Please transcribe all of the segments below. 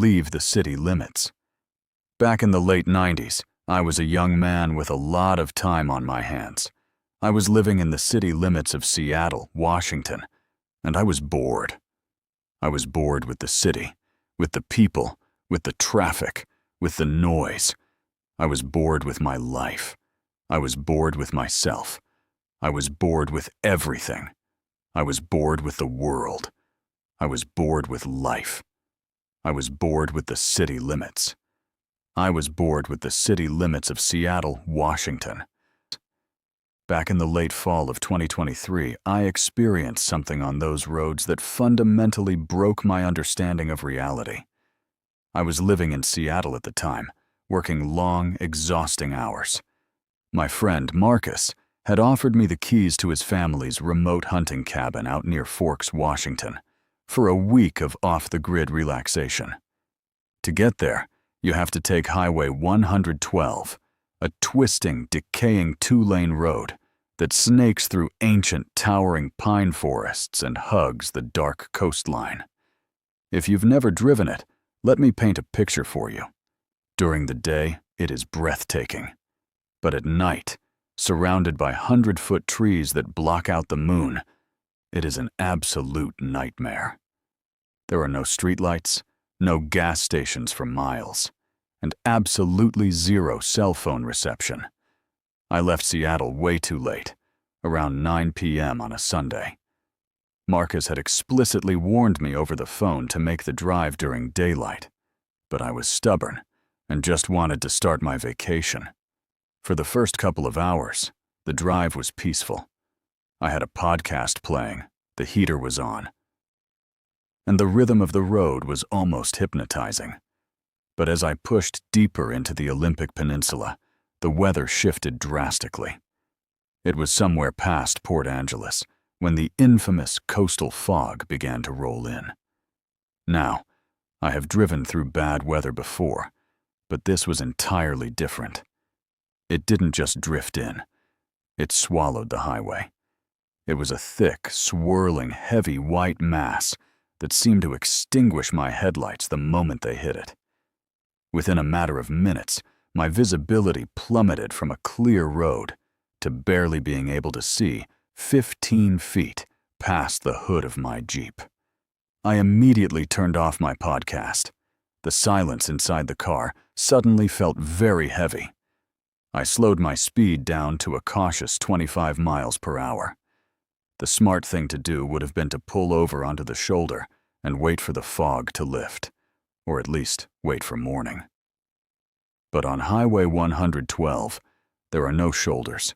leave the city limits. Back in the late 90s, I was a young man with a lot of time on my hands. I was living in the city limits of Seattle, Washington, and I was bored. I was bored with the city, with the people, with the traffic, with the noise. I was bored with my life. I was bored with myself. I was bored with everything. I was bored with the world. I was bored with life. I was bored with the city limits. I was bored with the city limits of Seattle, Washington. Back in the late fall of 2023, I experienced something on those roads that fundamentally broke my understanding of reality. I was living in Seattle at the time, working long, exhausting hours. My friend, Marcus, had offered me the keys to his family's remote hunting cabin out near Forks, Washington, for a week of off-the-grid relaxation. To get there, you have to take Highway 112, a twisting, decaying two-lane road that snakes through ancient, towering pine forests and hugs the dark coastline. If you've never driven it, let me paint a picture for you. During the day, it is breathtaking. But at night, surrounded by 100-foot trees that block out the moon, it is an absolute nightmare. There are no streetlights, no gas stations for miles, and absolutely zero cell phone reception. I left Seattle way too late, around 9 p.m. on a Sunday. Marcus had explicitly warned me over the phone to make the drive during daylight, but I was stubborn and just wanted to start my vacation. For the first couple of hours, the drive was peaceful. I had a podcast playing, the heater was on, and the rhythm of the road was almost hypnotizing. But as I pushed deeper into the Olympic Peninsula, the weather shifted drastically. It was somewhere past Port Angeles when the infamous coastal fog began to roll in. Now, I have driven through bad weather before, but this was entirely different. It didn't just drift in. It swallowed the highway. It was a thick, swirling, heavy white mass that seemed to extinguish my headlights the moment they hit it. Within a matter of minutes, my visibility plummeted from a clear road to barely being able to see 15 feet past the hood of my Jeep. I immediately turned off my podcast. The silence inside the car suddenly felt very heavy. I slowed my speed down to a cautious 25 miles per hour. The smart thing to do would have been to pull over onto the shoulder and wait for the fog to lift, or at least wait for morning. But on Highway 112, there are no shoulders.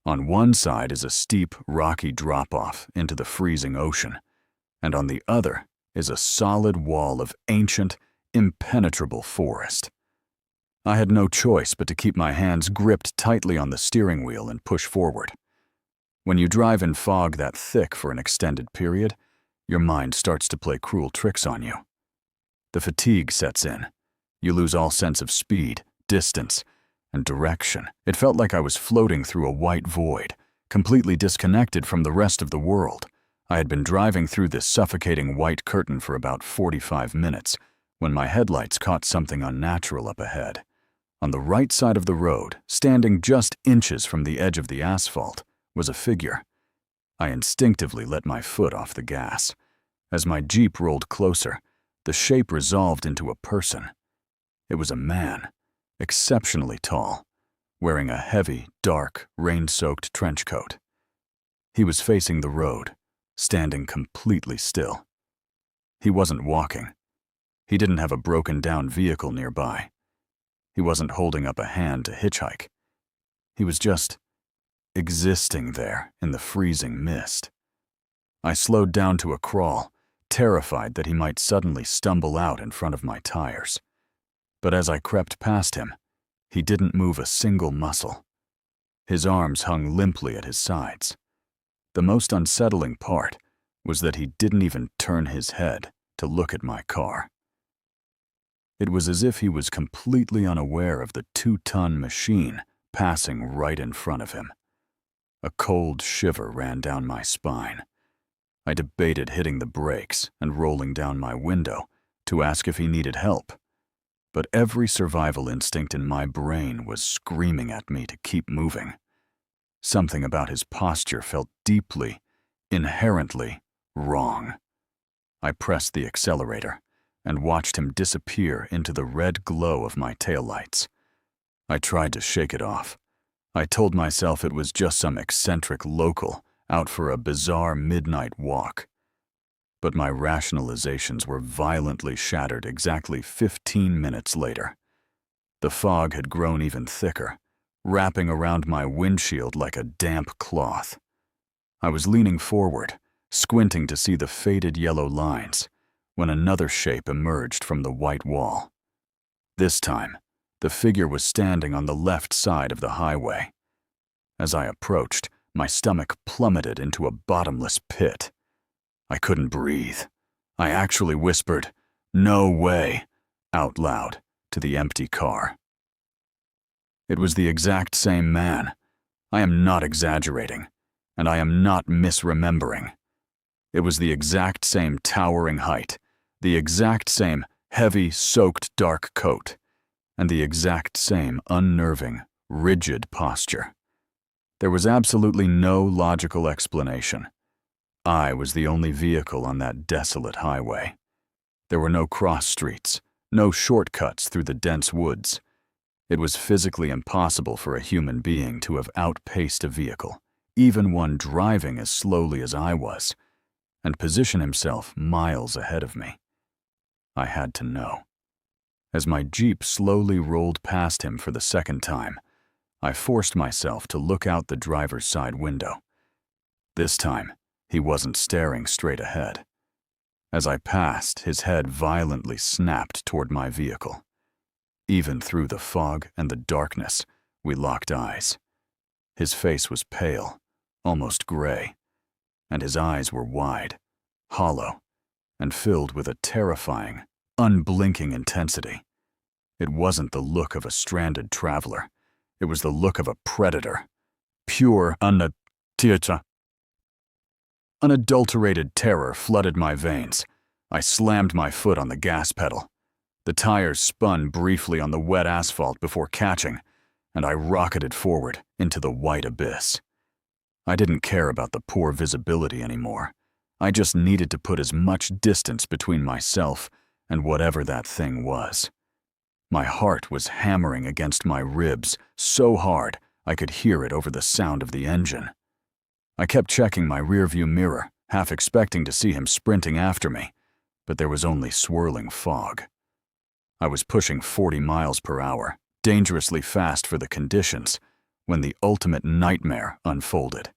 On one side is a steep, rocky drop-off into the freezing ocean, and on the other is a solid wall of ancient, impenetrable forest. I had no choice but to keep my hands gripped tightly on the steering wheel and push forward. When you drive in fog that thick for an extended period, your mind starts to play cruel tricks on you. The fatigue sets in. You lose all sense of speed, distance, and direction. It felt like I was floating through a white void, completely disconnected from the rest of the world. I had been driving through this suffocating white curtain for about 45 minutes when my headlights caught something unnatural up ahead. On the right side of the road, standing just inches from the edge of the asphalt, was a figure. I instinctively let my foot off the gas. As my Jeep rolled closer, the shape resolved into a person. It was a man, exceptionally tall, wearing a heavy, dark, rain-soaked trench coat. He was facing the road, standing completely still. He wasn't walking. He didn't have a broken-down vehicle nearby. He wasn't holding up a hand to hitchhike. He was just existing there in the freezing mist. I slowed down to a crawl, terrified that he might suddenly stumble out in front of my tires. But as I crept past him, he didn't move a single muscle. His arms hung limply at his sides. The most unsettling part was that he didn't even turn his head to look at my car. It was as if he was completely unaware of the 2-ton machine passing right in front of him. A cold shiver ran down my spine. I debated hitting the brakes and rolling down my window, to ask if he needed help. But every survival instinct in my brain was screaming at me to keep moving. Something about his posture felt deeply, inherently wrong. I pressed the accelerator and watched him disappear into the red glow of my taillights. I tried to shake it off. I told myself it was just some eccentric local out for a bizarre midnight walk. But my rationalizations were violently shattered exactly 15 minutes later. The fog had grown even thicker, wrapping around my windshield like a damp cloth. I was leaning forward, squinting to see the faded yellow lines, when another shape emerged from the white wall. This time, the figure was standing on the left side of the highway. As I approached, my stomach plummeted into a bottomless pit. I couldn't breathe. I actually whispered, "No way," out loud to the empty car. It was the exact same man. I am not exaggerating, and I am not misremembering. It was the exact same towering height, the exact same heavy, soaked dark coat, and the exact same unnerving, rigid posture. There was absolutely no logical explanation. I was the only vehicle on that desolate highway. There were no cross streets, no shortcuts through the dense woods. It was physically impossible for a human being to have outpaced a vehicle, even one driving as slowly as I was, and position himself miles ahead of me. I had to know. As my Jeep slowly rolled past him for the second time, I forced myself to look out the driver's side window. This time, he wasn't staring straight ahead. As I passed, his head violently snapped toward my vehicle. Even through the fog and the darkness, we locked eyes. His face was pale, almost gray, and his eyes were wide, hollow, and filled with a terrifying, unblinking intensity. It wasn't the look of a stranded traveler. It was the look of a predator. Pure, unadulterated terror flooded my veins. I slammed my foot on the gas pedal. The tires spun briefly on the wet asphalt before catching, and I rocketed forward into the white abyss. I didn't care about the poor visibility anymore. I just needed to put as much distance between myself and whatever that thing was. My heart was hammering against my ribs so hard I could hear it over the sound of the engine. I kept checking my rearview mirror, half expecting to see him sprinting after me, but there was only swirling fog. I was pushing 40 miles per hour, dangerously fast for the conditions, when the ultimate nightmare unfolded.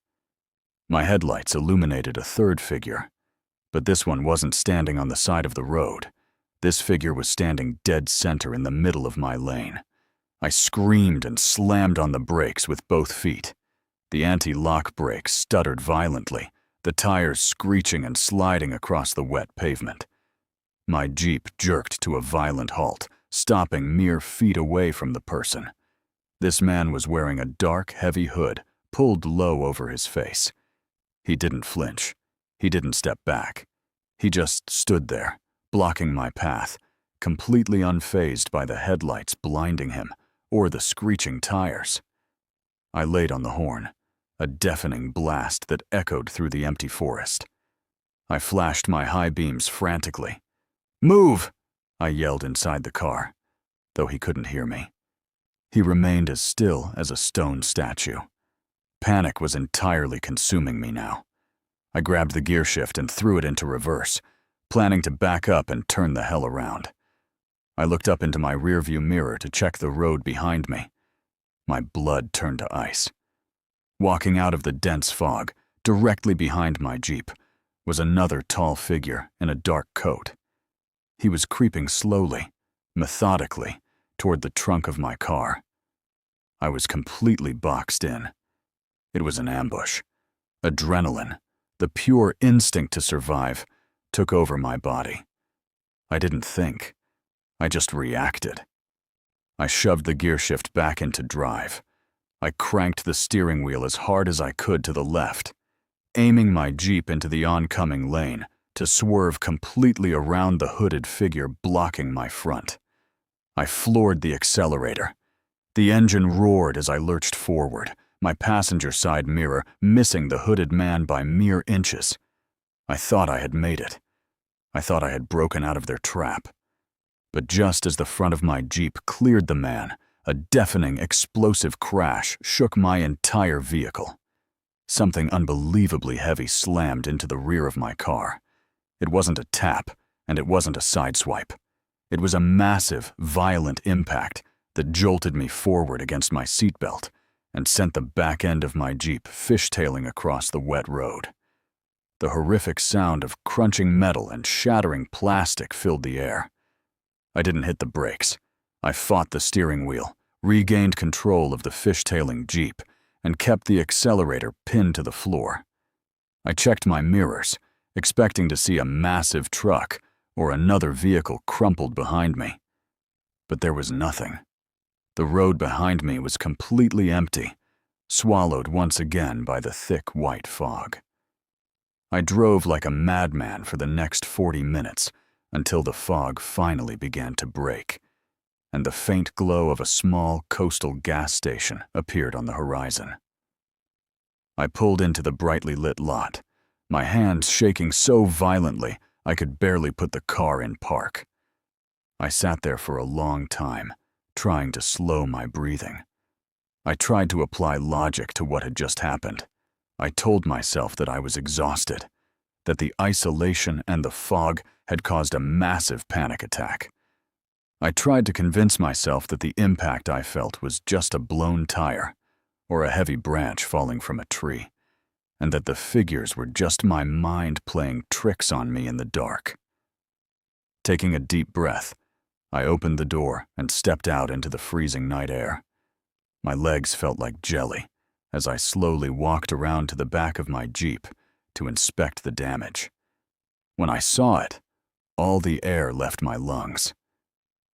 My headlights illuminated a third figure, but this one wasn't standing on the side of the road. This figure was standing dead center in the middle of my lane. I screamed and slammed on the brakes with both feet. The anti-lock brakes stuttered violently, the tires screeching and sliding across the wet pavement. My Jeep jerked to a violent halt, stopping mere feet away from the person. This man was wearing a dark, heavy hood pulled low over his face. He didn't flinch. He didn't step back. He just stood there, blocking my path, completely unfazed by the headlights blinding him or the screeching tires. I laid on the horn, a deafening blast that echoed through the empty forest. I flashed my high beams frantically. "Move!" I yelled inside the car, though he couldn't hear me. He remained as still as a stone statue. Panic was entirely consuming me now. I grabbed the gear shift and threw it into reverse, planning to back up and turn the hell around. I looked up into my rearview mirror to check the road behind me. My blood turned to ice. Walking out of the dense fog, directly behind my Jeep, was another tall figure in a dark coat. He was creeping slowly, methodically, toward the trunk of my car. I was completely boxed in. It was an ambush. Adrenaline, the pure instinct to survive, took over my body. I didn't think. I just reacted. I shoved the gear shift back into drive. I cranked the steering wheel as hard as I could to the left, aiming my Jeep into the oncoming lane to swerve completely around the hooded figure blocking my front. I floored the accelerator. The engine roared as I lurched forward, my passenger side mirror missing the hooded man by mere inches. I thought I had made it. I thought I had broken out of their trap. But just as the front of my Jeep cleared the man, a deafening, explosive crash shook my entire vehicle. Something unbelievably heavy slammed into the rear of my car. It wasn't a tap, and it wasn't a sideswipe. It was a massive, violent impact that jolted me forward against my seatbelt and sent the back end of my Jeep fishtailing across the wet road. The horrific sound of crunching metal and shattering plastic filled the air. I didn't hit the brakes. I fought the steering wheel, regained control of the fishtailing Jeep, and kept the accelerator pinned to the floor. I checked my mirrors, expecting to see a massive truck or another vehicle crumpled behind me. But there was nothing. The road behind me was completely empty, swallowed once again by the thick white fog. I drove like a madman for the next 40 minutes until the fog finally began to break, and the faint glow of a small coastal gas station appeared on the horizon. I pulled into the brightly lit lot, my hands shaking so violently I could barely put the car in park. I sat there for a long time, trying to slow my breathing. I tried to apply logic to what had just happened. I told myself that I was exhausted, that the isolation and the fog had caused a massive panic attack. I tried to convince myself that the impact I felt was just a blown tire or a heavy branch falling from a tree, and that the figures were just my mind playing tricks on me in the dark. Taking a deep breath, I opened the door and stepped out into the freezing night air. My legs felt like jelly as I slowly walked around to the back of my Jeep to inspect the damage. When I saw it, all the air left my lungs.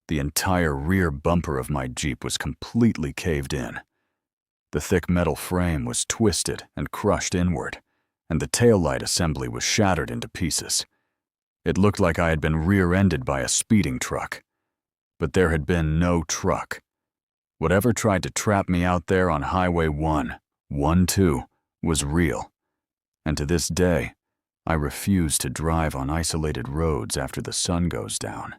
The entire rear bumper of my Jeep was completely caved in. The thick metal frame was twisted and crushed inward, and the taillight assembly was shattered into pieces. It looked like I had been rear-ended by a speeding truck. But there had been no truck. Whatever tried to trap me out there on Highway 112, was real. And to this day, I refuse to drive on isolated roads after the sun goes down.